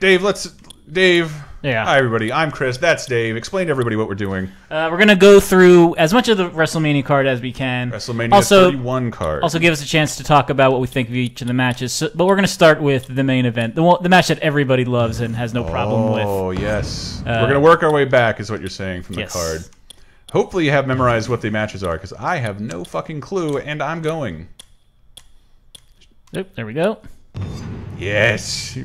Dave. Yeah. Hi, everybody. I'm Chris. That's Dave. Explain to everybody what we're doing. We're going to go through as much of the WrestleMania card as we can. WrestleMania 31 card. Also give us a chance to talk about what we think of each of the matches. But we're going to start with the main event, the match that everybody loves and has no problem with. Oh, yes. We're going to work our way back, is what you're saying, from the card. Hopefully you have memorized what the matches are, because I have no fucking clue, and I'm going. Oop, there we go. Yes.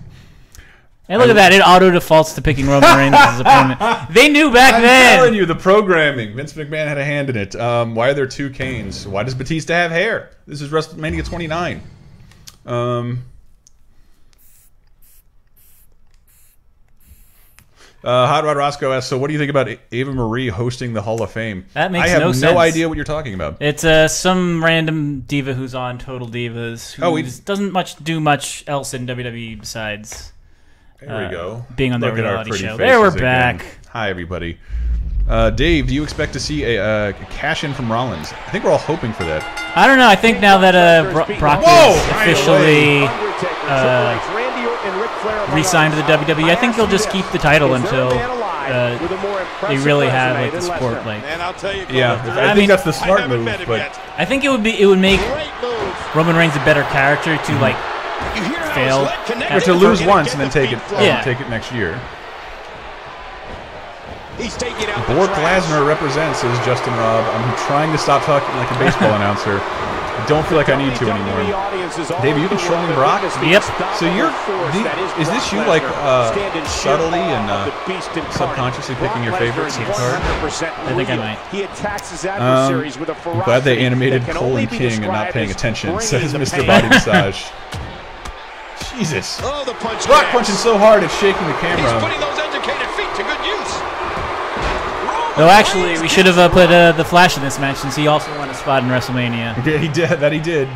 And look at that. It auto-defaults to picking Roman Reigns as his opponent. They knew back then. I'm telling you, the programming. Vince McMahon had a hand in it. Why are there two Kanes? Why does Batista have hair? This is WrestleMania 29. Hot Rod Roscoe asks, so what do you think about Ava Marie hosting the Hall of Fame? That makes no sense. I have no idea what you're talking about. It's some random diva who's on Total Divas who doesn't do much else in WWE besides... There we go. Being on their reality show. There we're back. Hi, everybody. Dave, do you expect to see a cash-in from Rollins? I think we're all hoping for that. I don't know. I think now that Brock is officially re-signed to the WWE, I think they'll just keep the title until they really have like the support. Like, yeah, I think that's the smart move. But I think it would make Roman Reigns a better character to like. Fail. Or to lose once and then take it next year. Bork Lesnar represents as Justin Robb. I'm trying to stop talking like a baseball announcer. I don't feel like I need to anymore. Dave, are you controlling Brock? Yep. So is this you like subtly and subconsciously picking your favorite card? I think I might. I'm glad they animated Cole and King and not paying attention, says Mr. Body Massage. Jesus. Brock punching so hard it's shaking the camera. He's putting those educated feet to good use. No, actually, we should have put the Flash in this match since he also won a spot in WrestleMania. Yeah, he did. That he did.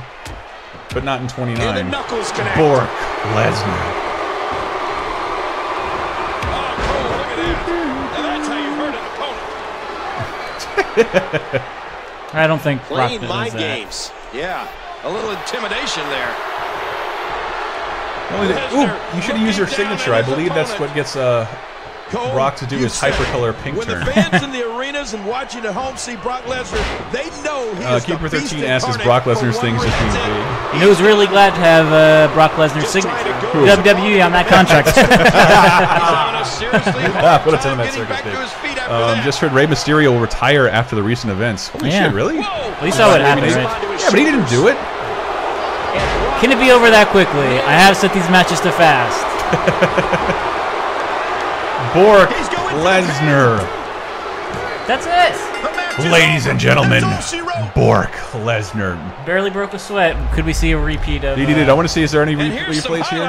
But not in 29. Bork Lesnar. Oh, cool. Look at that. Now that's how you hurt an opponent. I don't think Brock does mind that. games. Yeah, a little intimidation there. Ooh, you should have used your signature. I believe that's what gets Brock to do his hypercolor pink when turn. When the fans in the arenas and watching at home see Brock Lesnar, they know he is Keeper 13 asks, Brock Lesnar's thing's just being big. You know who's really glad to have Brock Lesnar's signature? WWE on that contract. Put a ton of that circus dick. Just heard Rey Mysterio will retire after the recent events. Holy shit, really? Well, you saw what happened, right? Yeah, but he didn't do it. Can it be over that quickly? I have set these matches to fast. Bork Lesnar. That's it. Ladies and gentlemen, Bork Lesnar. Barely broke a sweat. Could we see a repeat of? He did. I want to see. Is there any replays here?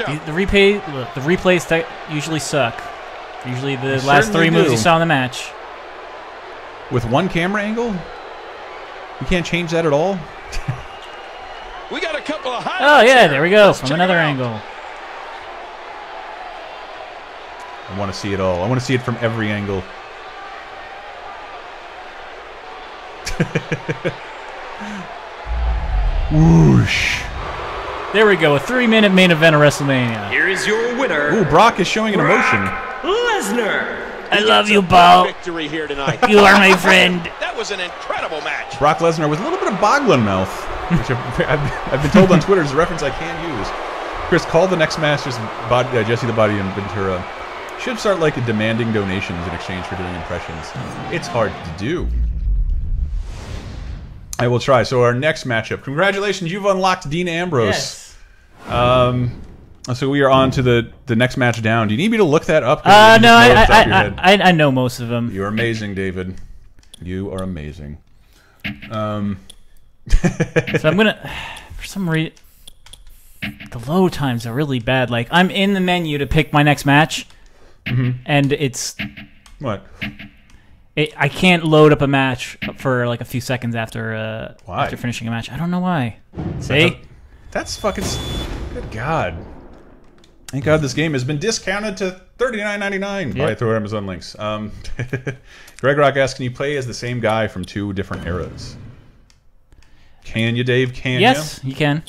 The replays that usually suck. Usually the last three moves you saw in the match. With one camera angle, you can't change that at all. We got a couple of highlights. Oh yeah, there we go. From another angle. I want to see it all. I want to see it from every angle. Whoosh. There we go. A 3-minute main event of WrestleMania. Here is your winner. Ooh, Brock is showing an emotion. Lesnar. I love you, Bo. Victory here tonight. You are my friend. That was an incredible match. Brock Lesnar with a little bit of boggling mouth, which I've been told on Twitter is a reference I can't use. Chris, call the next match just Jesse the Body and Ventura. Should start like demanding donations in exchange for doing impressions. It's hard to do. I will try. So our next matchup. Congratulations, you've unlocked Dean Ambrose. Yes. So we are on to the next match down. Do you need me to look that up? No, I know most of them. You're amazing, David. You are amazing. So I'm gonna, for some reason, the load times are really bad. Like I'm in the menu to pick my next match, and it's what? I can't load up a match for like a few seconds after after finishing a match. I don't know why. See? That's fucking. Good God. Thank God this game has been discounted to $39.99 by through Amazon links. Greg Rock asks, can you play as the same guy from two different eras? Can you, Dave? Can you? Yes, you can.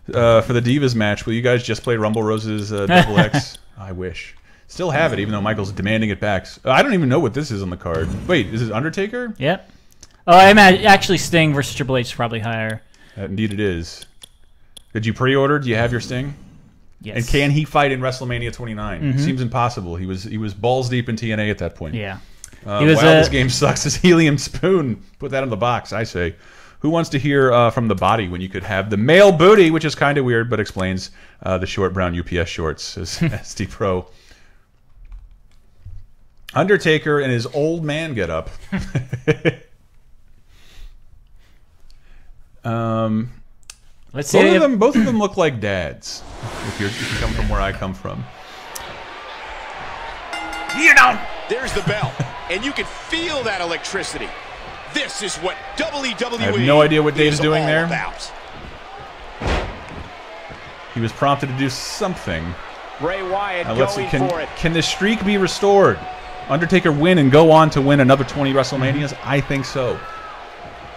For the Divas match, will you guys just play Rumble Rose's Double X? I wish. Still have it, even though Michael's demanding it back. I don't even know what this is on the card. Wait, is this Undertaker? Yep. Oh, I'm actually Sting versus Triple H is probably higher. Indeed it is. Did you pre-order? Do you have your Sting? Yes. And can he fight in WrestleMania 29? Seems impossible. He was balls deep in TNA at that point. Yeah. Wow, this game sucks. This Helium Spoon. Put that in the box, I say. Who wants to hear from the body when you could have the male booty, which is kind of weird, but explains the short brown UPS shorts, as SD Pro. Undertaker and his old man get up. Let's see. Both of them look like dads. If you come from where I come from. You know, there's the bell, and you can feel that electricity. This is what WWE. I have no idea what Dave's doing there. About. He was prompted to do something. Bray Wyatt going for it. Can the streak be restored? Undertaker win and go on to win another 20 WrestleManias? I think so.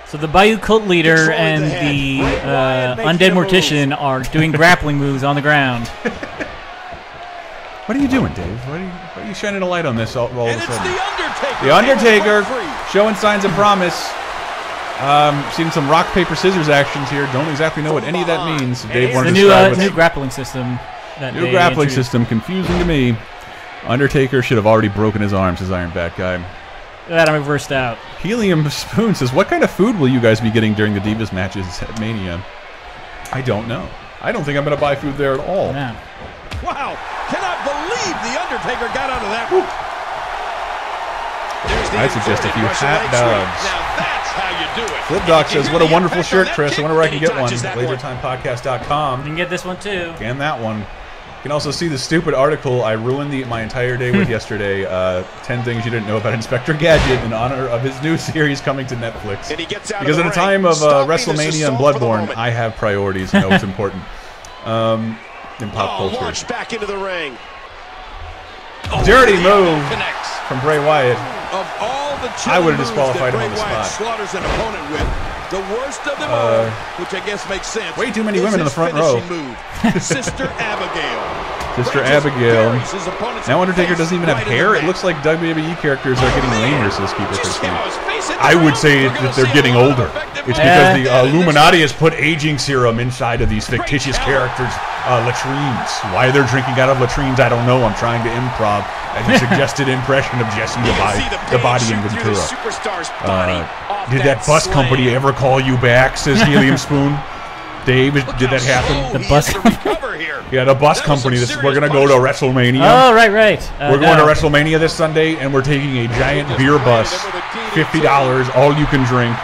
So the Bayou Cult Leader and the Undead Mortician are doing grappling moves on the ground. What are you doing, Dave? Why are you shining a light on this all of a sudden? The Undertaker. The Undertaker showing signs of promise. Seeing some rock, paper, scissors actions here. Don't exactly know what any of that means. Dave wanted to describe new grappling system. New grappling system. Confusing to me. Undertaker should have already broken his arms as Iron Bat guy. That I'm reversed out. Helium Spoon says, what kind of food will you guys be getting during the Divas matches at Mania? I don't know. I don't think I'm going to buy food there at all. Yeah. Wow. Cannot believe the Undertaker got out of that. I suggest a few hot dogs. Now that's how you do it. Flip Doc says, what a wonderful shirt, Chris. I wonder where I can get one. LaserTimePodcast.com. You can get this one too. And that one. You can also see the stupid article I ruined my entire day with yesterday. 10 things you didn't know about Inspector Gadget in honor of his new series coming to Netflix. And he gets out because of at a time of WrestleMania and Bloodborne, I have priorities and know what's important in pop culture. Launched back into the ring. Dirty move from Bray Wyatt. Of all the I would have disqualified him on the Wyatt spot. slaughters an opponent with. The worst of them all, which I guess makes sense. Way too many women in the front row. Sister Abigail. Sister Abigail. Now Undertaker doesn't even have hair. It looks like WWE characters are getting lamer, says Keeper Christie. I would say that they're getting older. It's because the Illuminati has put aging serum inside of these fictitious characters' latrines. Why they're drinking out of latrines, I don't know. I'm trying to improv a suggested impression of Jesse the Body in Ventura. Did that bus company ever call you back, says Helium Spoon? Dave, did that happen? The bus Yeah, the bus company. We're going to go to WrestleMania. Oh, right. We're going to WrestleMania this Sunday, and we're taking a giant beer bus. $50, all you can drink.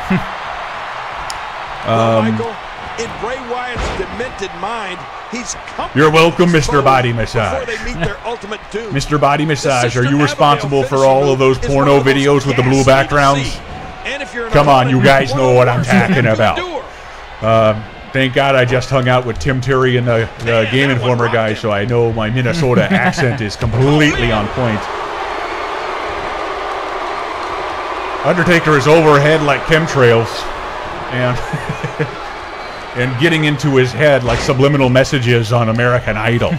Michael, in Bray Wyatt's demented mind, he's You're welcome, Mr. Body Massage. Before they meet their ultimate doom. Mr. Body Massage, are you responsible for all of those porno videos with the blue backgrounds? Come on, you guys know what I'm talking about. Thank God I just hung out with Tim Terry and the Game Informer guy, so I know my Minnesota accent is completely on point. Undertaker is overhead like chemtrails, and and getting into his head like subliminal messages on American Idol.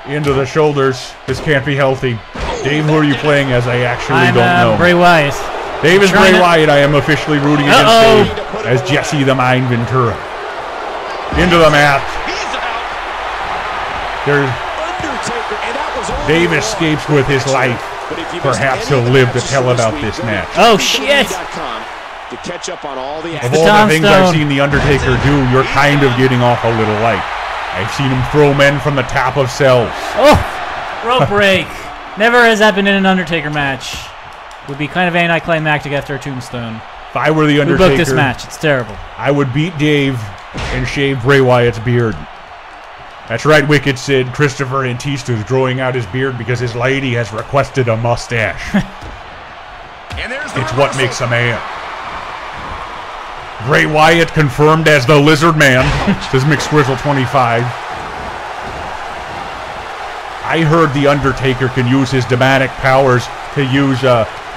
Into the shoulders. This can't be healthy. Dave, who are you playing as? I actually don't know. Bray Wyatt. Dave is Bray Wyatt. I am officially rooting against Dave as Jesse the Mind Ventura. Into the mat. Dave escapes with his life. Perhaps he'll live to tell about this match. Oh, shit! Of all the things I've seen The Undertaker do, you're kind of getting off a little light. I've seen him throw men from the top of cells. Oh! Rope break. Never has that been in an Undertaker match. Would be kind of anticlimactic after a tombstone. If I were The Undertaker, we booked this match. It's terrible. I would beat Dave and shave Bray Wyatt's beard. That's right, Wicked Sid. Christopher Antista is growing out his beard because his lady has requested a mustache. It's what makes a man. Bray Wyatt confirmed as the Lizard Man, says McSquizzle25. I heard The Undertaker can use his demonic powers to use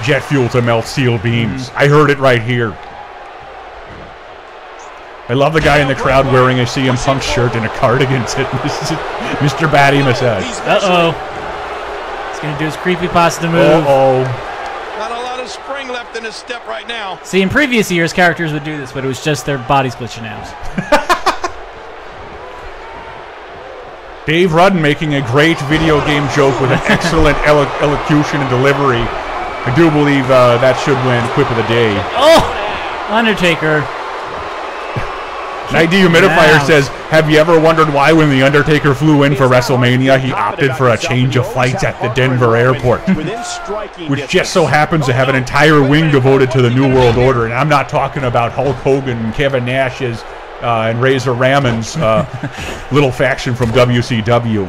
jet fuel to melt steel beams. I heard it right here. I love the guy in the crowd wearing a CM Punk shirt and a cardigan sitting Mr. Batty Massage. Uh-oh. He's going to do his creepypasta move. Uh-oh. Not a lot of spring left in his step right now. See, in previous years, characters would do this, but it was just their bodies glitching out. Dave Rudden making a great video game joke with an excellent elocution and delivery. I do believe that should win Quip of the Day. Oh! Undertaker. Night Dehumidifier says, have you ever wondered why when The Undertaker flew in for WrestleMania, he opted for a change of flights at the Denver airport? Which just so happens to have an entire wing devoted to the New World Order. And I'm not talking about Hulk Hogan and Kevin Nash's and Razor Ramon's little faction from WCW.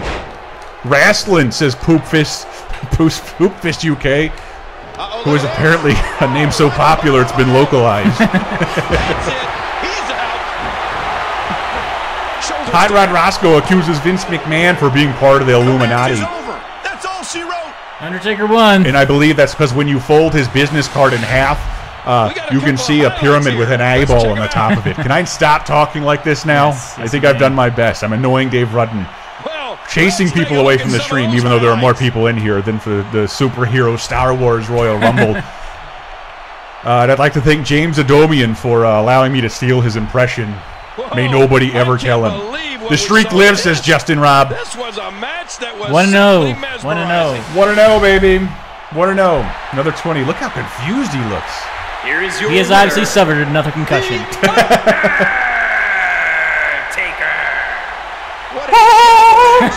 Wrestling, says Poop Fist UK, who is apparently a name so popular it's been localized. That's it. He's out. Hot Rod Roscoe accuses Vince McMahon for being part of the Illuminati. That's all she wrote. Undertaker won. And I believe that's because when you fold his business card in half, you can see a pyramid with an eyeball on the top of it. Can I stop talking like this now? Yes, I think I've done my best. I'm annoying Dave Rudden. Chasing people away from the stream, even though there are more people in here than for the superhero Star Wars Royal Rumble. And I'd like to thank James Adomian for allowing me to steal his impression. May nobody ever tell him. The streak lives, says Justin Robb. This was a match that was 1-0. 1-0. 1-0, baby. 1-0. Another 20. Look how confused he looks. Here is your He has obviously suffered another concussion.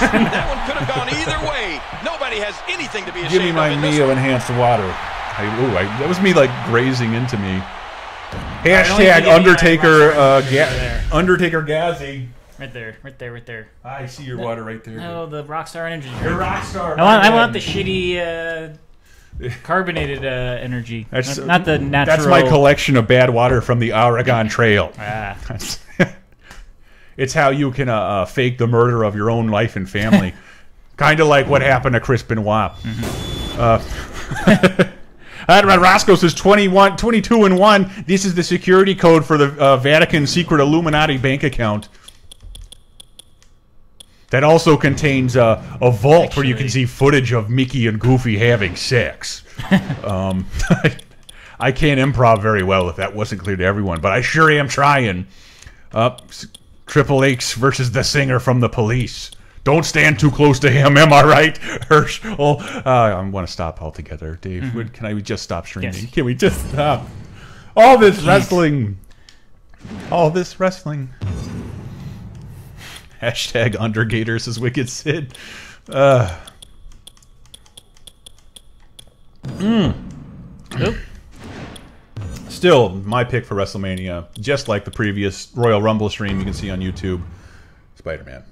That one could have gone either way. Nobody has anything to be ashamed of. Give me my Neo enhanced water. That was me like grazing into me. Hashtag Undertaker Undertaker Gazzy. Right there. I see your water right there. Oh, the Rockstar Energy. Your Rockstar. I want the shitty carbonated energy. Not the natural. That's my collection of bad water from the Oregon Trail. Ah. It's how you can fake the murder of your own life and family. Kind of like what happened to Chris Benoit. Roscoe says 22-1. This is the security code for the Vatican secret Illuminati bank account. That also contains a vault where you can see footage of Mickey and Goofy having sex. I can't improv very well if that wasn't clear to everyone, but I sure am trying. Triple H versus the singer from The Police. Don't stand too close to him, am I right, Hirsch? Oh, I want to stop altogether, Dave. Can I just stop streaming? Yes. Can we just stop? All this wrestling. All this wrestling. Hashtag Undergator, says Wicked Sid. Still, my pick for WrestleMania, just like the previous Royal Rumble stream you can see on YouTube, Spider-Man.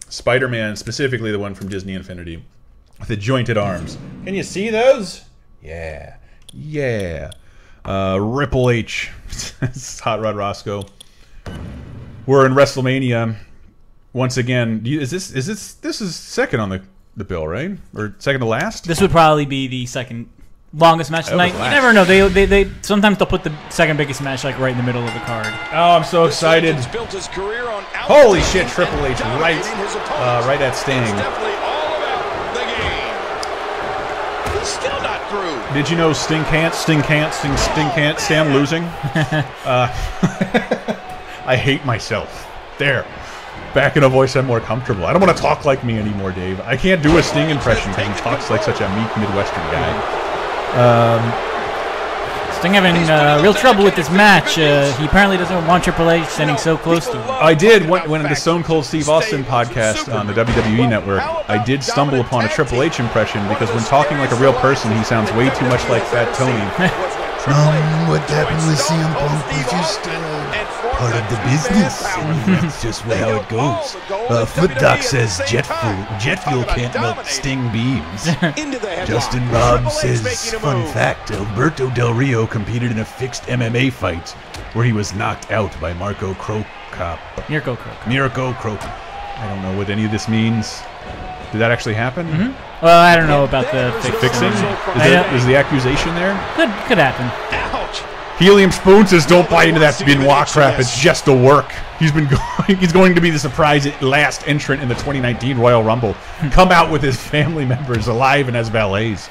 Spider-Man, specifically the one from Disney Infinity, with the jointed arms. Can you see those? Yeah. Yeah. Ripple H. Hot Rod Roscoe. We're in WrestleMania. Once again, this is second on the bill, right? Or second to last? This would probably be the second longest match tonight. You never know. They sometimes they'll put the second biggest match like right in the middle of the card. Oh, I'm so excited! Holy shit, Triple H right at Sting. Definitely all about the game. He's still not through. Did you know Sting can't stand losing? I hate myself. There. Back in a voice I'm more comfortable. I don't want to talk like me anymore, Dave. I can't do a Sting impression because he talks like such a meek Midwestern guy. Sting having real trouble with this match. He apparently doesn't want Triple H standing so close to him. I did when the Stone Cold Steve Austin podcast on the WWE Network. I did stumble upon a Triple H impression because when talking like a real person, he sounds way too much like Fat Tony. What happened with CM Punk was just part of the business. That's just how it goes. Foot Doc says jet fuel can't melt Sting beams. Justin Robb says, fun fact, Alberto Del Rio competed in a fixed MMA fight where he was knocked out by Mirko Cro Cop. I don't know what any of this means. Did that actually happen? Well, I don't know about the fixing. Is the accusation there? Could happen. Ouch! Helium Spoon says, "Don't buy into that Benoit crap. It's just a work. He's going to be the surprise last entrant in the 2019 Royal Rumble. Come out with his family members alive and as valets."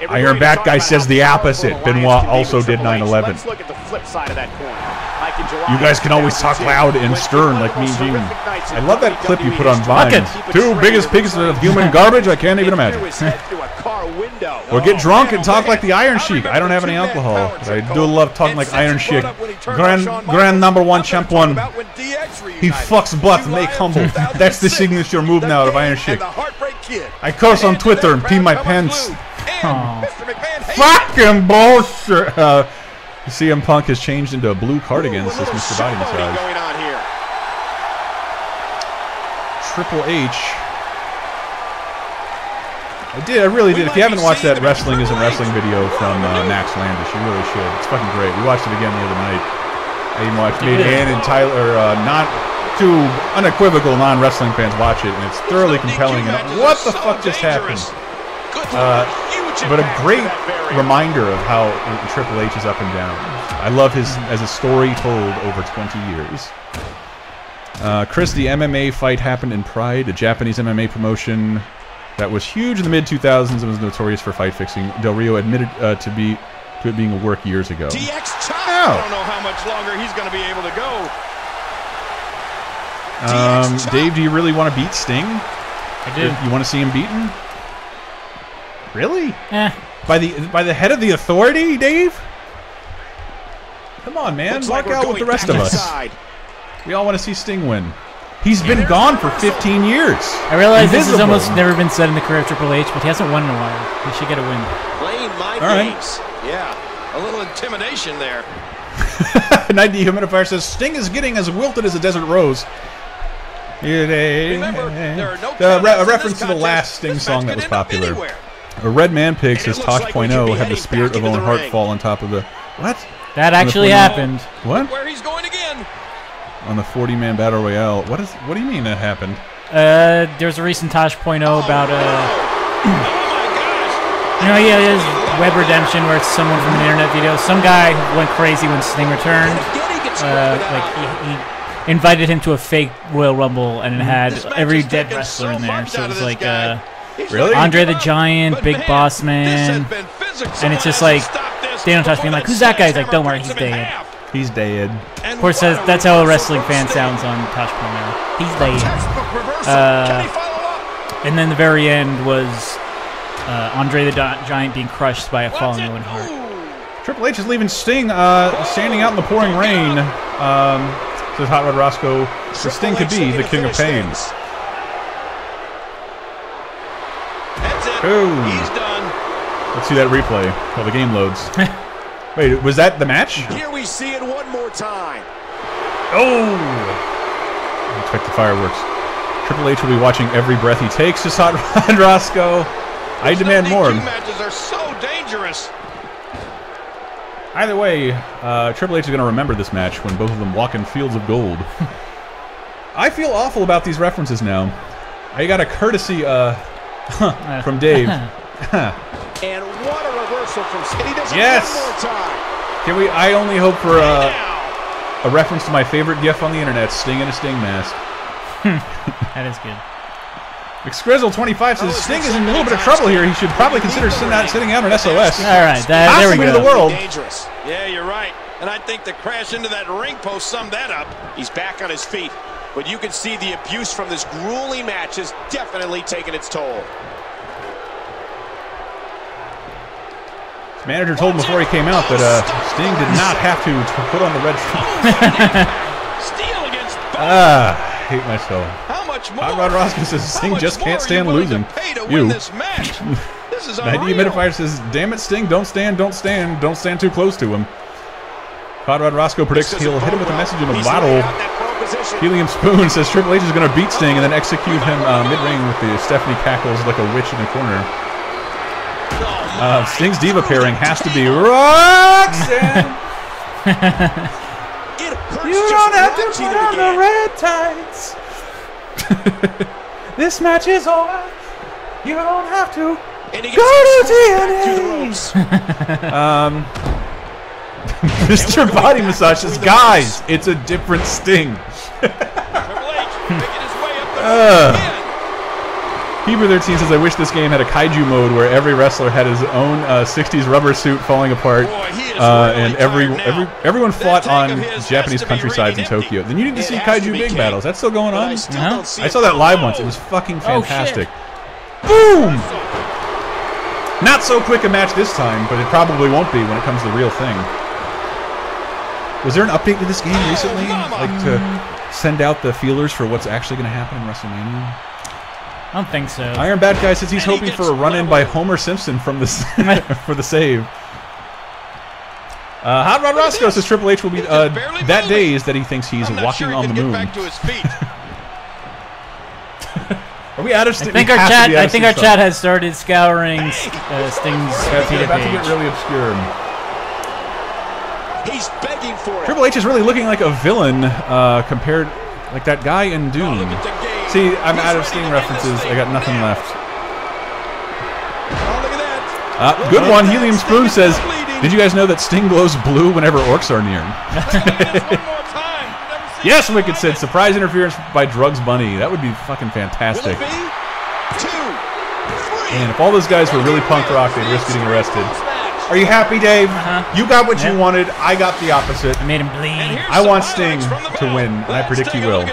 Iron Bat Guy says the opposite. Benoit also did 9/11. Let's look at the flip side of that coin. You guys can always talk loud and stern like me and Gene. I love that clip you put on Vine. Two biggest pieces of human garbage I can't even imagine. Or get drunk and talk like the Iron Sheik. I don't have any alcohol, but I do love talking like Iron Sheik. Grand #1 champion. He fucks butt, make humble. That's the signature move now of Iron Sheik. I curse on Twitter and pee my pants. Fucking bullshit. CM Punk has changed into a blue cardigan. This is Mr. Body Massage. Triple H. I really did. If you haven't watched that Wrestling Isn't Wrestling video from Max Landis, you really should. It's fucking great. We watched it again the other night. I even watched Ann and Tyler, not two unequivocal non-wrestling fans watch it, and it's thoroughly compelling. And what the fuck just happened? But a great reminder of how Triple H is up and down. I love his as a story told over 20 years. Chris, the MMA fight happened in Pride, a Japanese MMA promotion that was huge in the mid-2000s and was notorious for fight fixing. Del Rio admitted to it being a work years ago. I don't know how much longer he's going to be able to go. Dave, do you really want to beat Sting? I do. You want to see him beaten? Really? By the head of the Authority, Dave? Come on, man. Walk out with the rest of us. We all want to see Sting win. He's been gone for 15 years. I realize this has almost never been said in the career of Triple H, but he hasn't won in a while. He should get a win. Playing my games. Yeah, a little intimidation there. 90 Humidifier says, Sting is getting as wilted as a desert rose. Remember, there are no a reference to the last Sting song that was popular. A Red Man Pig says Tosh.0 had the spirit of Owen Hart fall on top of the... What? That actually happened. What? Where he's going again. On the 40-man Battle Royale. What do you mean that happened? There's a recent Tosh.0 about you know, yeah, his web redemption where it's someone from an internet video. Some guy went crazy when Sting returned. Like he invited him to a fake Royal Rumble, and it had every dead wrestler in there. So it was like really? Andre the Giant, Big Boss Man, and it's just like Daniel Tosh being like, "Who's that guy?" He's like, "Don't worry, he's dead." He's dead. Of course, that's how a wrestling fan sounds on Tosh.0. He's dead. And then the very end was Andre the Giant being crushed by a falling Owen Hart. Triple H is leaving Sting standing out in the pouring rain. Says Hot Rod Roscoe, the Sting could be the King of Pain. That's it. Boom. He's done. Let's see that replay while the game loads. Wait, was that the match? Here we see it one more time. Oh! Expect the fireworks. Triple H will be watching every breath he takes, says Hot Rod Roscoe. I demand more. These matches are so dangerous. Either way, Triple H is going to remember this match when both of them walk in fields of gold. I feel awful about these references now. I got a courtesy from Dave. And what a reversal from Sting. He does it yes! one more time. Can we? I only hope for a reference to my favorite gif on the internet, Sting in a Sting mask. That is good. McScrizzle25 says Sting is in a little bit of trouble here. He should probably consider sitting out an SOS. All right, there we go. To the world. Dangerous. Yeah, you're right. And I think the crash into that ring post summed that up. He's back on his feet. But you can see the abuse from this grueling match has definitely taken its toll. His manager told him before he came out that Sting did not have to put on the red shirt. Steal against I hate myself. How much more? Hot Rod Roscoe says Sting just can't stand losing. You. This match? This is 90 Humidifier says, damn it, Sting, don't stand too close to him. Hot Rod Roscoe predicts he'll hit him with a message in a bottle. Helium Spoon says Triple H is going to beat Sting and then execute him mid-ring with the Stephanie cackles like a witch in the corner. Sting's Diva pairing has to be Roxanne. You don't have to put on the red tights. This match is over. You don't have to go to TNA. Mr. Body Massage says, guys, it's a different Sting. Hebrew13 says, I wish this game had a kaiju mode where every wrestler had his own 60s rubber suit falling apart, and everyone fought on Japanese countrysides in Tokyo. Then you need to see kaiju big battles. That's still going on? I saw that live once. It was fucking fantastic. Boom! Not so quick a match this time, but it probably won't be when it comes to the real thing. Was there an update to this game recently? Like to send out the feelers for what's actually going to happen in WrestleMania? I don't think so. Iron Bad Guy says he's hoping for a run-in by Homer Simpson from the for the save. Hot Rod Roscoe says Triple H will be that dazed that he thinks he's walking on the moon. Are we out of Sting? I think our chat has started scouring Sting's Wikipedia about to page. get really obscure. He's begging for it. Triple H is really looking like a villain compared, like that guy in Doom. See, I'm out of Sting references. I got nothing left. Good one. Helium Spoon says, did you guys know that Sting glows blue whenever orcs are near? Yes, Wicked said, surprise interference by Drugs Bunny. That would be fucking fantastic. And if all those guys were really punk rock, they'd risk getting arrested. Are you happy, Dave? You got what you wanted. I got the opposite. I made him bleed. I want Sting to win, and I predict he will.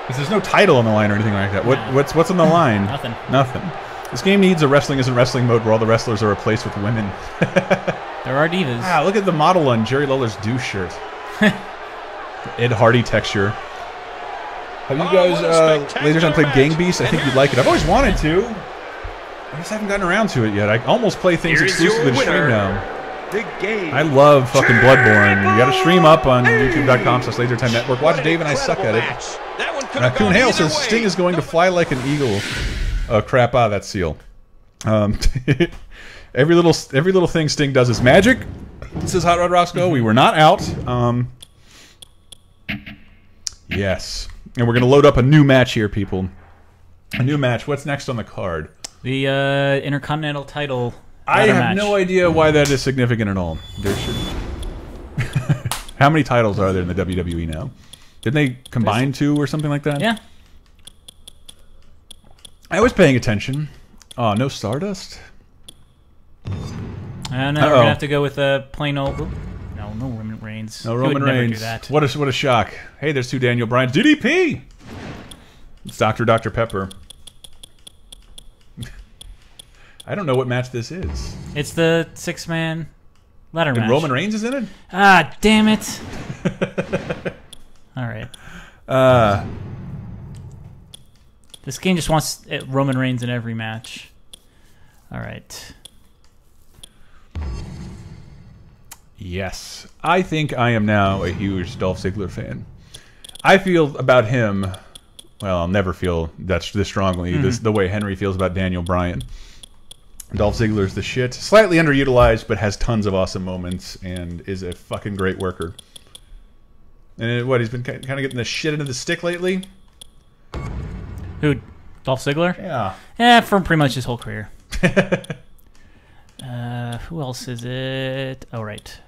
There's no title on the line or anything like that. What's on the line? Nothing. Nothing. This game needs a wrestling isn't wrestling mode where all the wrestlers are replaced with women. There are divas. Ah, look at the model on Jerry Lawler's douche shirt. Ed Hardy texture. Have you guys, Laser Time, played Gang Beast? I think you'd like it. I've always wanted to. I just haven't gotten around to it yet. I almost play things exclusively to stream now. I love fucking Bloodborne. You gotta stream up on youtube.com/LaserTimeNetwork. Watch Dave and I suck at it. Coon Hale says Sting is going to fly like an eagle. Oh crap! That's Seal. Every little thing Sting does is magic. Says Hot Rod Roscoe. We were not out. Yes, and we're gonna load up a new match here, people. A new match. What's next on the card? The Intercontinental title. I have match. no idea why that is significant at all. There should. How many titles are there in the WWE now? Didn't they combine two or something like that? Yeah. I was paying attention. Oh, no Stardust? I don't know. We're gonna have to go with a plain old. No Roman Reigns. No Roman Reigns. Do that. What a shock! Hey, there's two Daniel Bryans. DDP. It's Dr. Pepper. I don't know what match this is. It's the 6-man ladder match. And Roman Reigns is in it? Ah, damn it! All right. This game just wants Roman Reigns in every match. All right. Yes. I think I am now a huge Dolph Ziggler fan. I feel about him, well, I'll never feel this strongly, the way Henry feels about Daniel Bryan. Dolph Ziggler's the shit. Slightly underutilized, but has tons of awesome moments and is a fucking great worker. And he's been kind of getting the shit into the stick lately? Who? Dolph Ziggler? Yeah. Yeah, for pretty much his whole career. Who else is it? Oh, right.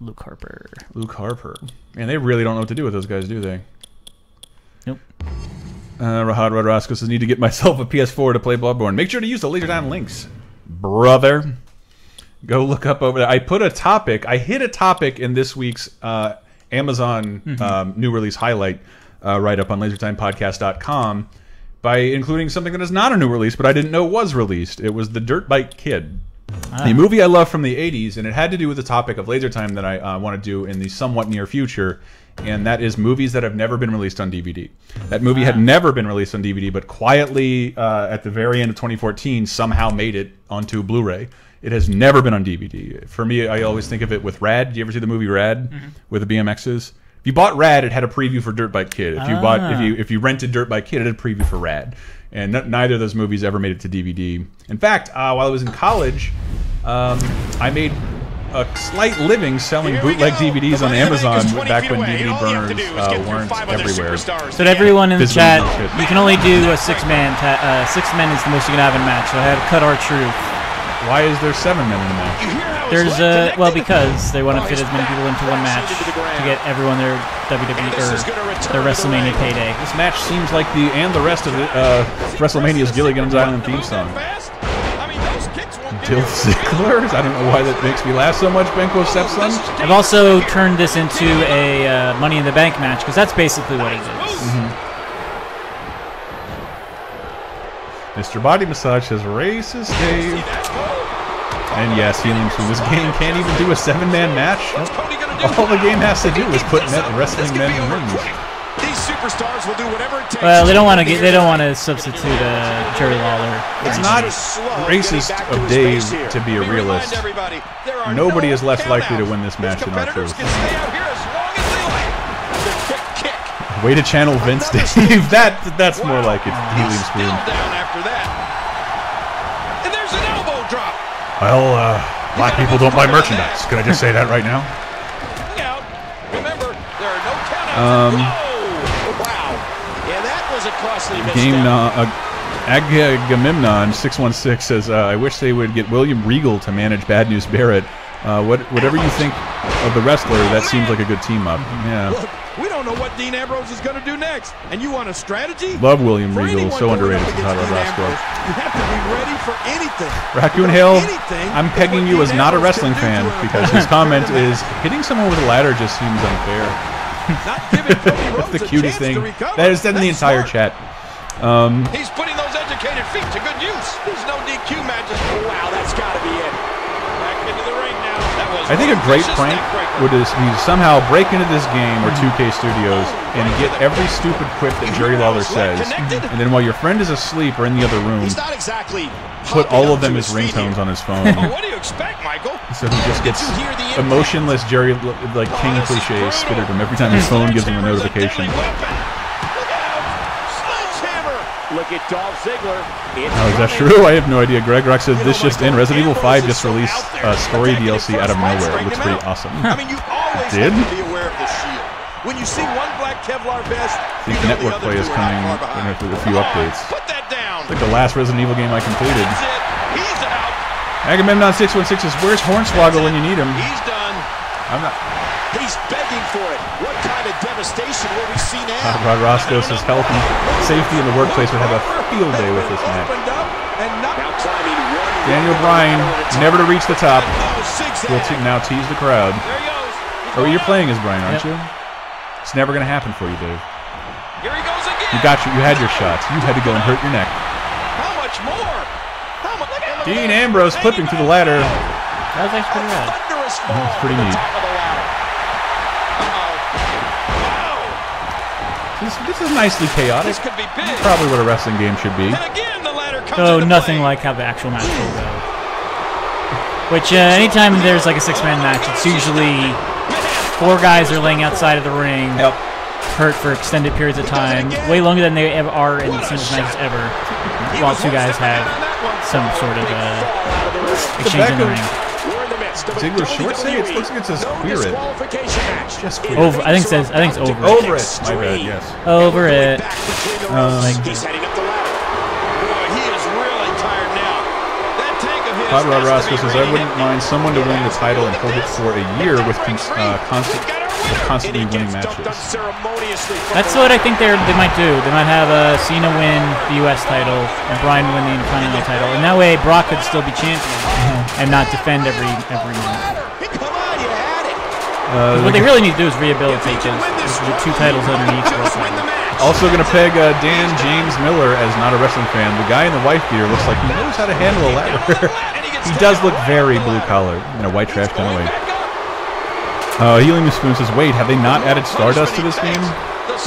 Luke Harper. Luke Harper. Man, they really don't know what to do with those guys, do they? Nope. Rahad Rodrosco says, need to get myself a PS4 to play Bloodborne. Make sure to use the Laser Time links, brother. Go look up over there. I put a topic. I hit a topic in this week's Amazon new release highlight write-up on LaserTimePodcast.com by including something that is not a new release, but I didn't know was released. It was The Dirt Bike Kid. A movie I love from the 80s, and it had to do with the topic of Laser Time that I want to do in the somewhat near future, and that is movies that have never been released on DVD. That movie had never been released on DVD, but quietly at the very end of 2014 somehow made it onto Blu-ray. It has never been on DVD. For me, I always think of it with Rad. Do you ever see the movie Rad with the BMXs? If you bought Rad, it had a preview for Dirt Bike Kid. If you rented Dirt Bike Kid, it had a preview for Rad. And neither of those movies ever made it to DVD. In fact, while I was in college, I made a slight living selling bootleg DVDs on Amazon back when DVD burners weren't everywhere. So to everyone in the chat, you can only do a 6-man. 6 men is the most you can have in a match. So I had to cut our truth. Why is there 7 men in the match? There's well, because they want to fit as many people into one match to get everyone their WWE or their WrestleMania payday. This match seems like the rest of it, WrestleMania's Gilligan's Island theme song. Dilf Ziggler? I don't know why that makes me laugh so much, Benko's stepson. I've also turned this into a Money in the Bank match, because that's basically what it is. Mr. Body Massage says, racist Dave. And yes, Helium Spoon. This game can't even do a 7-man match. All the game has to do is put wrestling men in rings. These superstars will do whatever it takes. Well, they don't want to substitute Jerry Lawler. It's not racist of Dave to be a realist. Nobody is less likely to win this match than R-Truth. Way to channel Vince, Dave. That's more like it. Helium Spoon. And there's an elbow drop. Well, black people don't buy merchandise. Can I just say that right now? Remember, there are no countouts. Wow. Yeah, that was a costly misstep. Agamemnon 616 says, I wish they would get William Regal to manage Bad News Barrett. Whatever you think of the wrestler, that seems like a good team up. Yeah. Look, we don't know what Dean Ambrose is going to do next. And you want a strategy? Love William Regal. So underrated. You have to be ready for anything. Raccoon Hill, I'm pegging you as not a wrestling fan because his comment is, hitting someone with a ladder just seems unfair. That's the cutest thing. That is said in the entire chat. He's putting those educated feet to good use. There's no DQ matches. Wow, that's got to be it. Back into the ring now. I think a great prank would be somehow break into this game or 2K Studios and get every stupid quip that Jerry Lawler says, and then while your friend is asleep or in the other room, put all of them as ringtones on his phone. What do you expect, Michael? So he just gets emotionless Jerry, like King cliche spit at him every time his phone gives him a notification. Look at Dolph Ziggler. Oh, is that true? I have no idea. Greg Rock said this just in. Resident Evil 5 just released story DLC out of nowhere. It looks pretty awesome. I mean, you always have to be aware of the shield. When you see one black Kevlar vest, the network play is coming with a few updates. Put that down. It's like the last Resident Evil game I completed. He's out. Agamemnon 616 says, "Where's Hornswoggle when you need him?" He's done. I'm not. He's begging for it. What kind of devastation will we see now? Rod Roscoe says healthy safety in the workplace would have a field day with this match. Daniel Bryan, never to reach the top, will now tease the crowd. Oh, you're playing as Bryan, aren't you? It's never going to happen for you, Dave. Here he goes again. You got you had your shots. You had to go and hurt your neck. How much more? Dean Ambrose clipping through the ladder. That was actually pretty rad. That's pretty neat. This is nicely chaotic. This could be big. Probably what a wrestling game should be. And again, the ladder comes So into nothing play. like how the actual match will go. Which anytime there's like a 6-man match, it's usually 4 guys are laying outside of the ring, hurt for extended periods of time, way longer than they ever are in some matches ever, while 2 guys have some sort of exchange in the ring. Ziggler's short say? It looks like it says queer it. Just queer. Over, I think it's over it. Over it. My bad, yes. Over it. He's heading up the ladder. Boy, he is really tired now. That tank of his Hot Rod has to Roscoe be says, I radiating. wouldn't mind someone to win the title and hold it for a year with constantly winning matches. That's what I think they might do. They might have Cena win the U.S. title and Bryan win the Intercontinental title, and that way Brock could still be champion and not defend every month. What they really need to do is rehabilitate those with 2 titles underneath. Also going to peg Dan James Miller as not a wrestling fan. The guy in the white beard looks like he knows how to handle a ladder. He does look very blue collar in a white trash kind of way. Helium Spoon says, wait, have they not added Stardust to this game?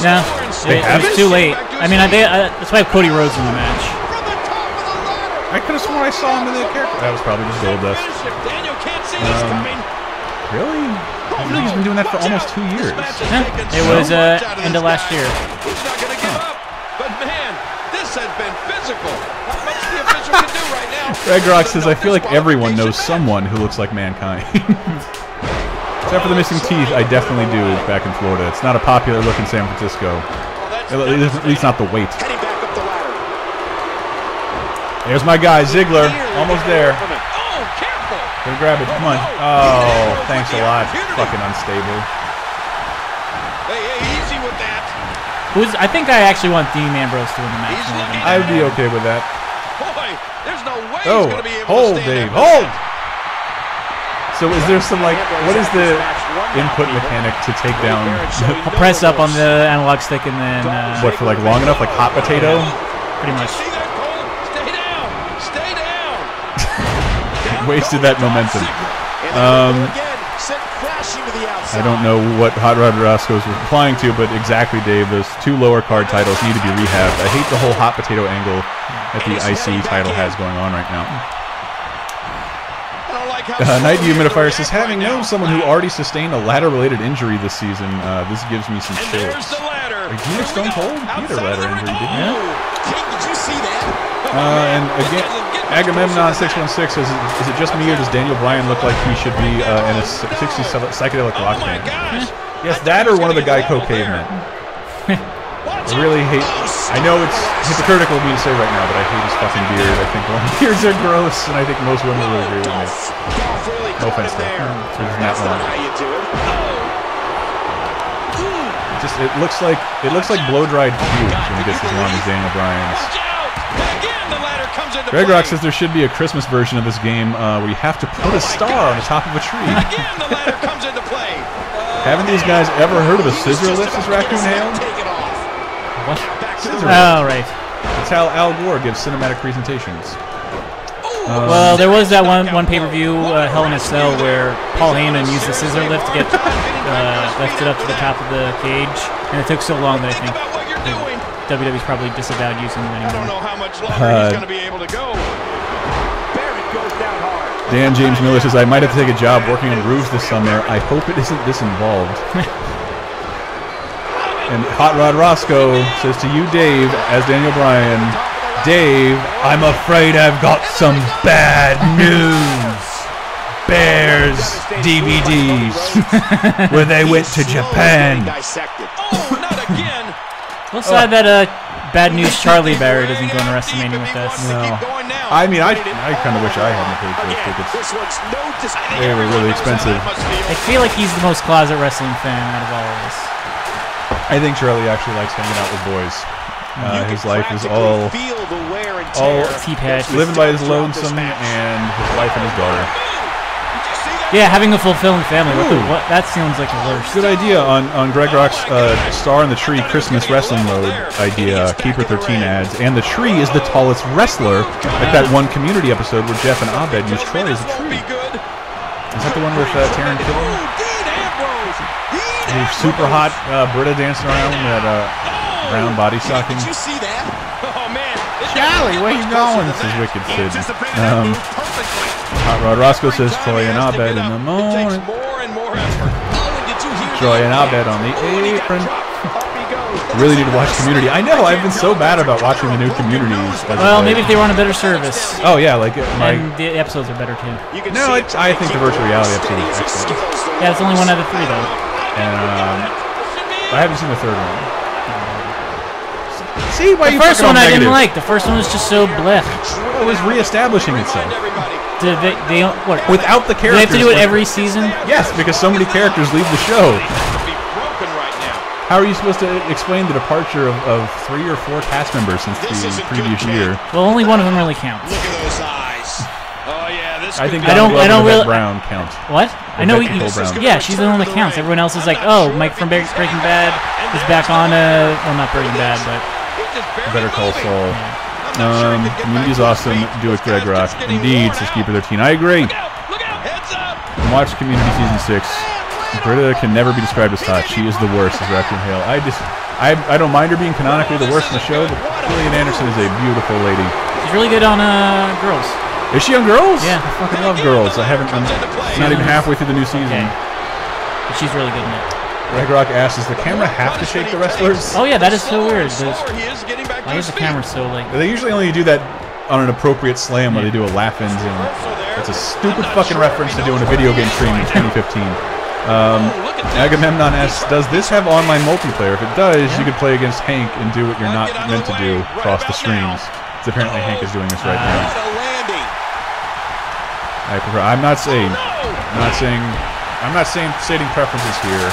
No, They haven't? it's too late. I mean, that's why I have Cody Rhodes in the match. I could have sworn I saw him in the character. That was probably just Goldust. Really? I feel like he's been doing that for almost 2 years. Yeah, it was end of last year. He's not going to give up. But man, this has been physical. Not much the official can do right now. Greg Rock says, I feel like everyone knows someone who looks like Mankind. Except for the missing teeth, I definitely do back in Florida. It's not a popular look in San Francisco. At least not the weight. There's my guy, Ziggler. Almost there. Gonna grab it. Come on. Oh, thanks a lot. Fucking unstable. Hey, easy with that. I think I actually want Dean Ambrose to win the match. I would be okay with that. Boy, there's no way Oh, he's gonna be able hold, to stand Dave, up. hold! So is there some, like, what is the input mechanic to take down? I'll press up on the analog stick and then... What, for, like, long enough? Like hot potato? Pretty much. See that, Cole? Stay down. Stay down. Wasted that momentum. I don't know what Hot Rod Roscoe was replying to, but exactly, Dave. Those 2 lower card titles need to be rehabbed. I hate the whole hot potato angle that the IC title has going on right now. Night Humidifier says, having known someone who already sustained a ladder-related injury this season, this gives me some chills. Are you Stone Cold? He had a ladder injury, didn't you? Did you see that? And again, Agamemnon616 says, is it just me or does Daniel Bryan look like he should be in a 60s psychedelic rock band? Yes, that or one of the Geico cavemen. I really hate... I know it's hypocritical of me to say right now, but I hate his fucking beard. I think long beards are gross, and I think most women will agree with me. No offense to him. It's not long. It looks like blow-dried pubes when it gets as long as Daniel Bryan's. Greg Rock says there should be a Christmas version of this game where you have to put a star on the top of a tree. Haven't these guys ever heard of a scissor lift as Raccoon Hale? What? Scissor lift. Oh, right. That's how Al Gore gives cinematic presentations. Well, there was that one pay-per-view, Hell in a Cell, where Paul Heyman used the scissor lift to get lifted up to the top of the cage, and it took so long that I think WWE's probably disavowed using it anymore. I don't know how much longer he's going to be able to go. Barrett goes down hard. Dan James Miller says, I might have to take a job working on roofs this summer. I hope it isn't this involved. And Hot Rod Roscoe says to you, Dave, as Daniel Bryan, Dave, I'm afraid I've got some bad news. Bears DVDs where they went to Japan. Well, sad that Bad News Charlie Barrett isn't going to WrestleMania with us. No. I mean, I kind of wish I hadn't paid for those tickets. They were really expensive. I feel like he's the most closet wrestling fan out of all of us. I think Charlie actually likes hanging out with boys. His life is all living by his lonesome and his wife and his daughter. Yeah, having a fulfilling family. What? That sounds like the worst. Good idea on Greg Rock's Star in the Tree Christmas Wrestling Mode idea. Keeper 13 ads, and the tree is the tallest wrestler. Like that one Community episode where Jeff and Abed used Troy as a tree. Is that the one with Taryn Killen? The super hot Britta dancing around in that brown body stocking. Did you see that? Oh man! Charlie, where you going? This is Wicked Sid. Hot Rod Roscoe says Troy and Abed in the morning. Troy and Abed on the apron. Really need to watch Community. I know, I've been so bad about watching the new Communities. Well, maybe if they were on a better service. Oh yeah, like and the episodes are better too. No, I think the virtual reality episode is excellent. Yeah, it's only 1 out of 3 though. And I haven't seen the third one. See why the first one I didn't like. The first one was just so blech. It was reestablishing itself. Without the characters? Do they have to do it every season? Yes, because so many characters leave the show. How are you supposed to explain the departure of 3 or 4 cast members since the previous year? Well, only one of them really counts. Look at those eyes. Oh yeah, this. I think I don't really. Brown count. What? I know. Yeah, she's the one that counts. Everyone else is like, oh, Mike from Breaking Bad is back on. Well, not Breaking Bad, but Better Call Saul. Community's awesome. Do it, Greg Rock. Indeed, says Keeper 13. I agree. Watch Community Season 6. Britta can never be described as hot. She is the worst, as Raccoon Hale. I don't mind her being canonically the worst in the show, but Gillian Anderson is a beautiful lady. She's really good on Girls. Is she on Girls? Yeah. I fucking love Girls. I'm not even halfway through the new season. Okay. But she's really good in it. Greg Rock asks, does the camera have to shake the wrestlers? Oh yeah, that is so weird. Why is the camera so like... They usually only do that on an appropriate slam where they do a laugh-ins, and it's a stupid fucking reference to doing a video game stream in 2015. Agamemnon asks, does this have online multiplayer? If it does, you could play against Hank and do what you're not meant to do across the streams. Because apparently Hank is doing this right now. I prefer. I'm not saying stating preferences here,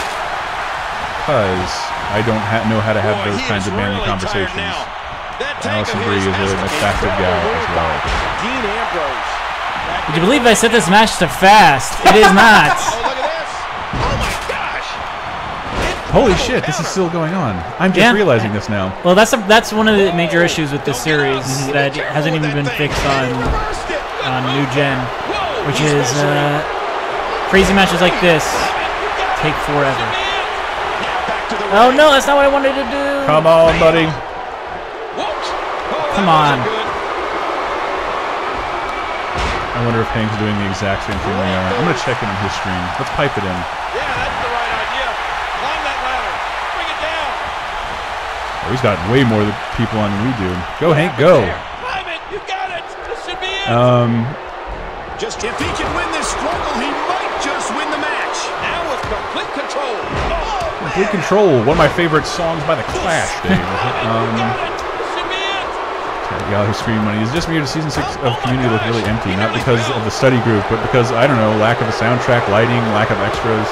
because I don't know how to have those kinds of manly conversations. Allison Brie is really an attractive gal as well. Dean Ambrose. Would you believe I set this match to fast? It is not. Oh, look at this. Oh, my gosh. Holy shit, this is still going on. I'm just realizing this now. Well, that's one of the major issues with this series that hasn't even been fixed on New Gen, which is crazy matches like this take forever. Oh no, that's not what I wanted to do. Come on, buddy. Come on. I wonder if Hank's doing the exact same thing we are. I'm going to check in on his stream. Let's pipe it in. Yeah, that's the right idea. Climb that ladder. Bring it down. Oh, he's got way more people on than we do. Go, Hank, go. Climb it. You got it. This should be it. Just if he can win this struggle, he might just win the match. Now with complete control. Oh, Complete Control, one of my favorite songs by The Clash, Dave. Yahoo Screen Money. Is just me to season 6 of Community look really empty, not because of the study group, but because, I don't know, lack of a soundtrack, lighting, lack of extras.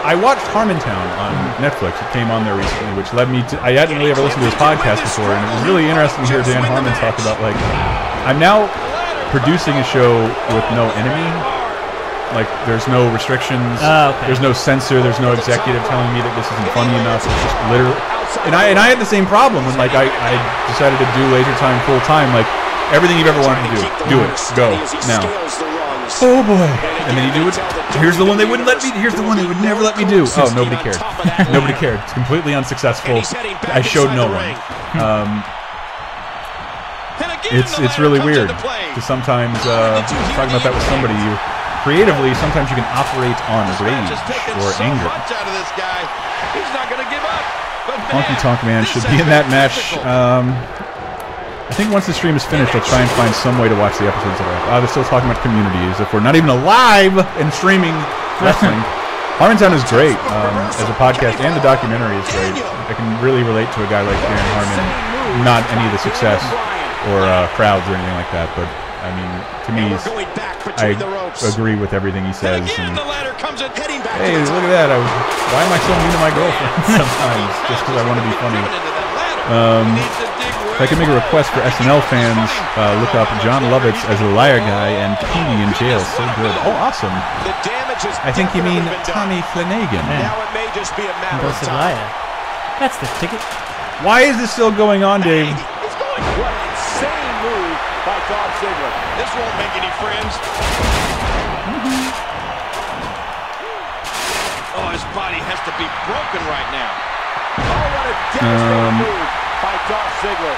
I watched Harmontown on Netflix. It came on there recently, which led me to... I hadn't really ever listened to his podcast before, and it was really interesting to hear Dan Harmon talk about, like, I'm now producing a show with no enemy. Like, there's no restrictions, there's no censor, there's no executive telling me that this isn't funny enough. It's just literally... And I had the same problem when, like, I decided to do Laser Time full time. Like, everything you've ever wanted to do it, go, now. Oh boy. And then you do it. Here's the one they wouldn't let me, here's the one they would never let me do. Oh, nobody cared. Nobody cared. It's completely unsuccessful. I showed no one. It's really weird to sometimes, talking about that with somebody, creatively, sometimes you can operate on rage or anger. He's not going to give up. Honky Tonk Man should be in that match. I think once the stream is finished, I'll try and find some way to watch the episodes that are up. They're still talking about communities. If we're not even alive and streaming wrestling, Harmontown is great as a podcast, and the documentary is great. I can really relate to a guy like Dan Harmon. Not any of the success or crowds or anything like that, but I mean, to me, I agree with everything he says. And, hey, look at that! Why am I so mean to my girlfriend sometimes? Just because I want to be funny. If I could make a request for SNL fans, look up John Lovitz as the liar guy and Petey in jail. So good. Oh, awesome. I think you mean Tommy Flanagan. Compulsive liar. That's the ticket. Why is this still going on, Dave? What an insane move by Dolph Ziggler. This won't make any friends. Oh, his body has to be broken right now. Oh, what a devastating move by Dolph Ziggler.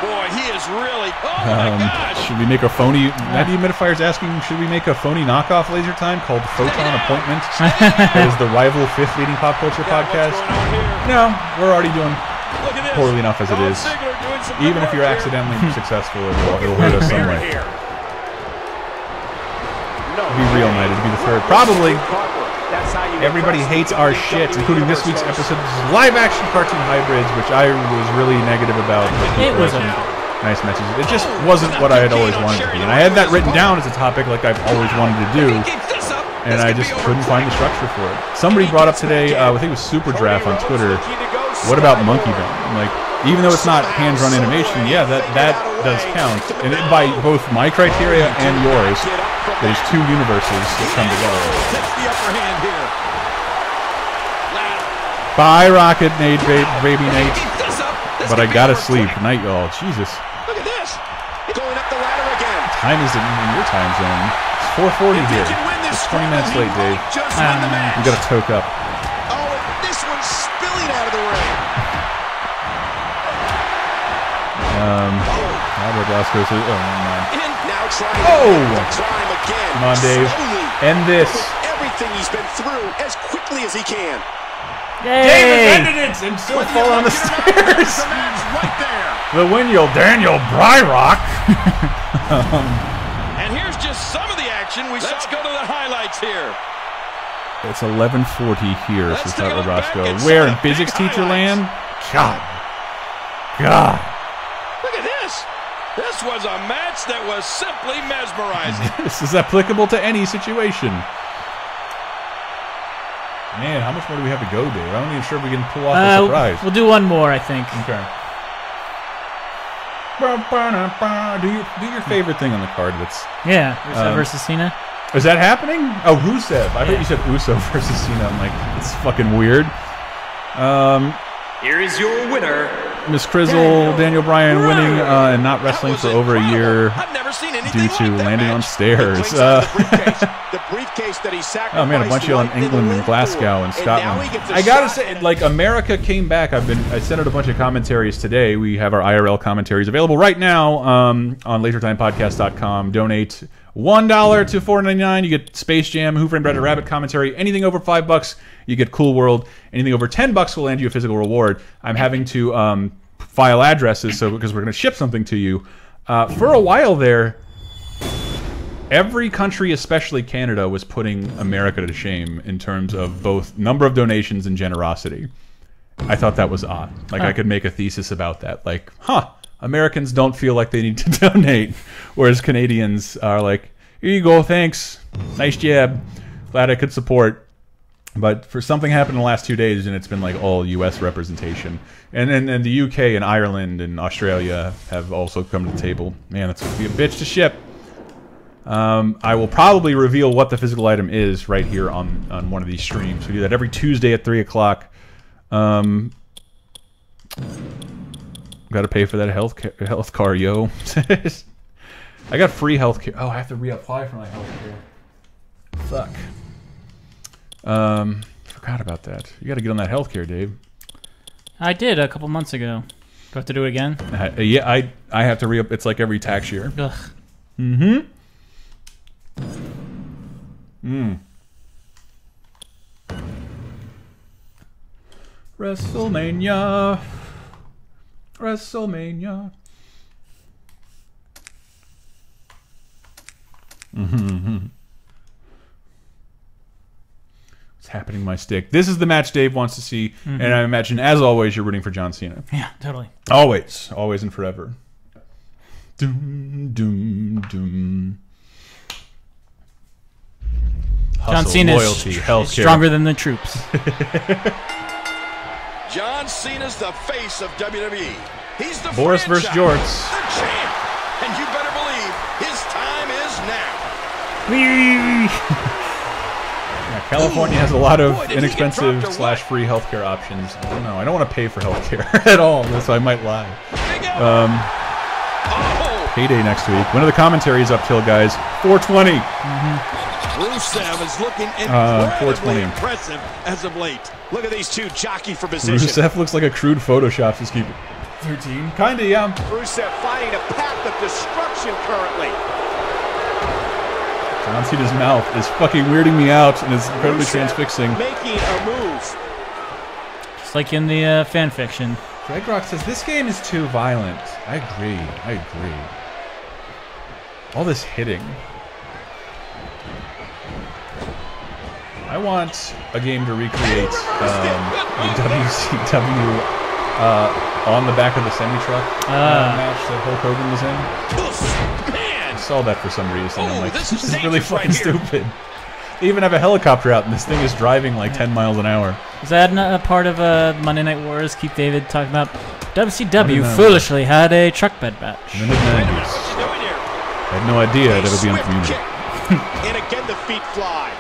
Boy, he is really... Oh, my gosh. Should we make a phony... Matthew Humidifier is asking, should we make a phony knockoff Laser Time called Photon Appointment? That is the rival 5th leading pop culture podcast. No, we're already doing poorly enough as it is. Even if you're accidentally successful, it'll hurt us some way. It'll be real night. It'll be the 3rd. Probably. Everybody hates our shit, including this week's episode of live-action cartoon hybrids, which I was really negative about. It was nice messages. It just wasn't what I had always wanted to be. And I had that written down as a topic like I've always wanted to do, and I just couldn't find the structure for it. Somebody brought up today, I think it was Super Draft on Twitter, what about Monkey Bone? Like, even though it's not hands-run animation, yeah, that does count. And by both my criteria and yours, there's 2 universes that come together. Bye, Rocket Nate, baby Nate. But I gotta sleep. Night, y'all. Jesus. Look at this. Going up the ladder again. What time is it in your time zone? It's 4:40 here. It's 20 minutes late, Dave. You gotta toke up. Oh, this one's spilling out of the ring. Albert Blasco says, oh, never mind. Now trying to climb again. Come on, Dave. End this. Everything he's been through as quickly as he can. Yay! Dave ended it and still falling on the stairs. Right there. The win, Daniel Bryrock. And here's just some of the action. Let's go to the highlights here. It's 11:40 here, says Tyler Roscoe. Where in physics teacher land? God. Look at this. This was a match that was simply mesmerizing. This is applicable to any situation. Man, how much more do we have to go, Dave? I'm not even sure if we can pull off the surprise. We'll do one more, I think. Okay. Do your favorite thing on the card. That's Rusev versus Cena. Is that happening? Oh, Rusev. I thought you said Uso versus Cena. I'm like, it's fucking weird. Here is your winner, Miss Crizzle, Daniel Bryan winning and not wrestling for over a year due to landing on stairs. The briefcase that he sacrificed. Oh man, a bunch of y'all in England and Glasgow and Scotland. I gotta say, like, America came back. I sent out a bunch of commentaries today. We have our IRL commentaries available right now on LaserTimePodcast.com. Donate $1 to $4.99. You get Space Jam, Who Framed Roger Rabbit commentary. Anything over $5, you get Cool World. Anything over $10 will land you a physical reward. I'm having to file addresses because we're going to ship something to you. For a while there, every country, especially Canada, was putting America to shame in terms of both number of donations and generosity. I thought that was odd. Like, I could make a thesis about that. Like, Americans don't feel like they need to donate, whereas Canadians are like, here you go, thanks, nice job, glad I could support. But for something happened in the last 2 days, and it's been like all U.S. representation, and the UK and Ireland and Australia have also come to the table. Man, that's gonna be a bitch to ship. I will probably reveal what the physical item is right here on one of these streams. We do that every Tuesday at 3 o'clock. Got to pay for that health car, yo. I got free health care. Oh, I have to reapply for my health care. Fuck. Forgot about that. You got to get on that health care, Dave. I did a couple months ago. Do I have to do it again? Yeah, I have to re-up. It's like every tax year. Ugh. WrestleMania. WrestleMania. What's happening to my stick? This is the match Dave wants to see, and I imagine, as always, you're rooting for John Cena. Yeah, totally. Always. Always and forever. Doom, doom, doom. Hustle, John Cena loyalty, is healthcare. stronger than the troops. John Cena's the face of WWE. He's the Boris versus Jorts. The champ. And you better believe his time is now. Yeah, California has a lot of inexpensive / free healthcare options. I don't know. I don't want to pay for healthcare at all, so I might lie. Payday next week. When are the commentaries up till, guys? 420. Rusev is looking incredibly 420. impressive as of late. Look at these two jockey for position. Rusev looks like a crude Photoshop. Just keep it 13. Kinda, yeah. Rusev finding a path of destruction currently. John Cena's mouth is fucking weirding me out, and it's incredibly transfixing. Making a move. Just like in the fan fiction. Greg Rock says, this game is too violent. I agree. I agree. All this hitting. I want a game to recreate the WCW on the back of the semi-truck match that Hulk Hogan was in. I saw that for some reason. I'm like, this is really fucking stupid. They even have a helicopter out, and this thing is driving like 10 miles an hour. Was that a part of Monday Night Wars? Keith David talking about WCW foolishly had a truck bed match. In the mid-90s. I had no idea that it would be on Community. And again, the feet fly.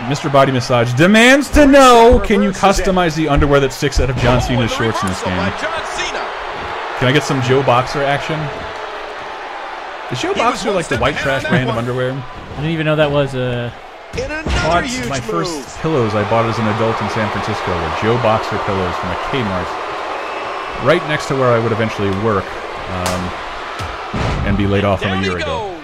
Mr. Body Massage demands to know, can you customize the underwear that sticks out of John Cena's shorts in this game? Can I get some Joe Boxer action? Is Joe Boxer like the white trash brand of underwear? I didn't even know that was a... My first pillows I bought as an adult in San Francisco were Joe Boxer pillows from a Kmart, right next to where I would eventually work and be laid off from a year ago.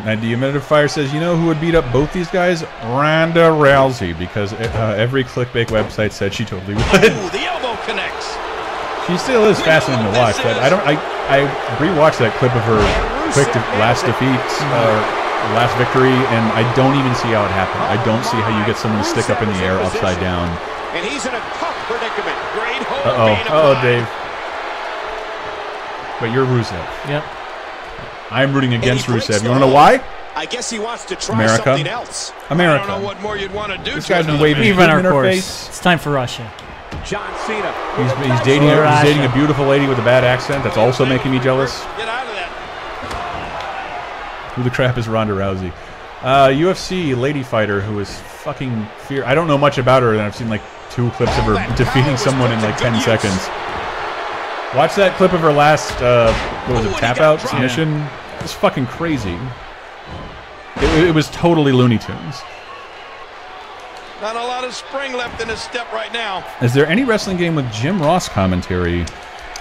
Now, Dehumidifier says, you know who would beat up both these guys? Ronda Rousey, because every clickbait website said she totally would. Ooh, the elbow connects. She still is fascinating to watch, but I rewatched that clip of her quick last defeat, last victory, and I don't even see how it happened. I don't see how you get someone to stick up in the air upside down. And he's in a tough predicament. Great hold. Uh-oh, Dave. But you're Rusev. Yep. I'm rooting against Rusev. You want to know why? I guess he wants to try America. something else. America. I don't know what more you'd want to do. This guy's been waving We run our in her course. face. It's time for Russia. John Cena. He's dating a beautiful lady with a bad accent. That's also making me jealous. Get out of that. Who the crap is Ronda Rousey? UFC lady fighter who is fucking fear. I don't know much about her, and I've seen like 2 clips of her defeating someone in like 10 seconds. Watch that clip of her last, what was it, tap out submission? It was fucking crazy. It was totally Looney Tunes. Not a lot of spring left in his step right now. Is there any wrestling game with Jim Ross commentary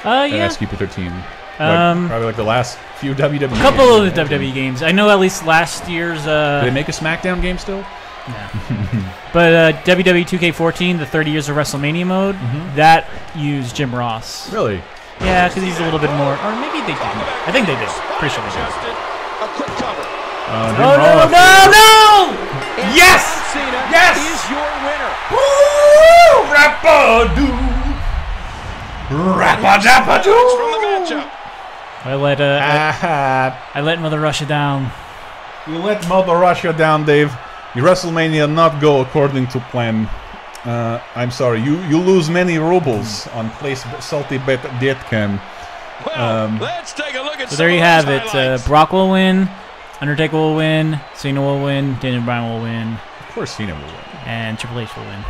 Yeah. at Keeper 13? Probably like the last few WWE A couple games. of the WWE games. I know at least last year's. Do they make a SmackDown game still? No. But WWE 2K14, the 30 Years of WrestleMania mode, that used Jim Ross. Really? Yeah, because he's a little bit more. Or maybe they didn't. I think they did. Pretty sure they did. A quick cover. Jim Ross. No! Yes! Cena Yes! is your winner. Woo! Rappa-doo! Rappa-dappa-doo! From the matchup. I let Mother Russia down. You let Mother Russia down, Dave. Your WrestleMania not go according to plan. I'm sorry. You lose many rubles on place saltybet.com. Well, let's take a look at So there you have it. Brock will win. Undertaker will win. Cena will win. Daniel Bryan will win. Of course, Cena will win. And Triple H will win.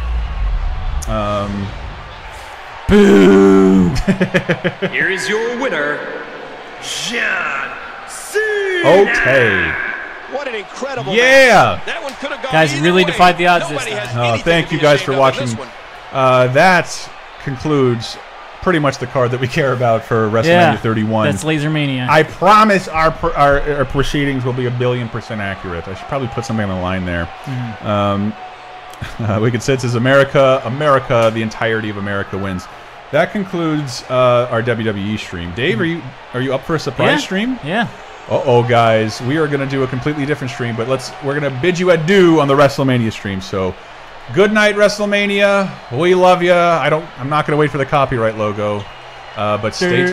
Boo! Here is your winner, John Cena. Okay. What an incredible Yeah. match. That one could have gone Guys, either really way. defied the odds this Nobody has time. anything Thank to you be guys for ashamed of in watching. this one. That concludes pretty much the card that we care about for WrestleMania 31. That's Lasermania. I promise our proceedings will be 1,000,000,000% accurate. I should probably put something on the line there. We could say it says America, the entirety of America wins. That concludes our WWE stream. Dave, are you up for a surprise stream? Yeah. Uh-oh, guys. We are going to do a completely different stream, but we're going to bid you adieu on the WrestleMania stream. So, good night, WrestleMania. We love you. I'm not going to wait for the copyright logo, but stay tuned.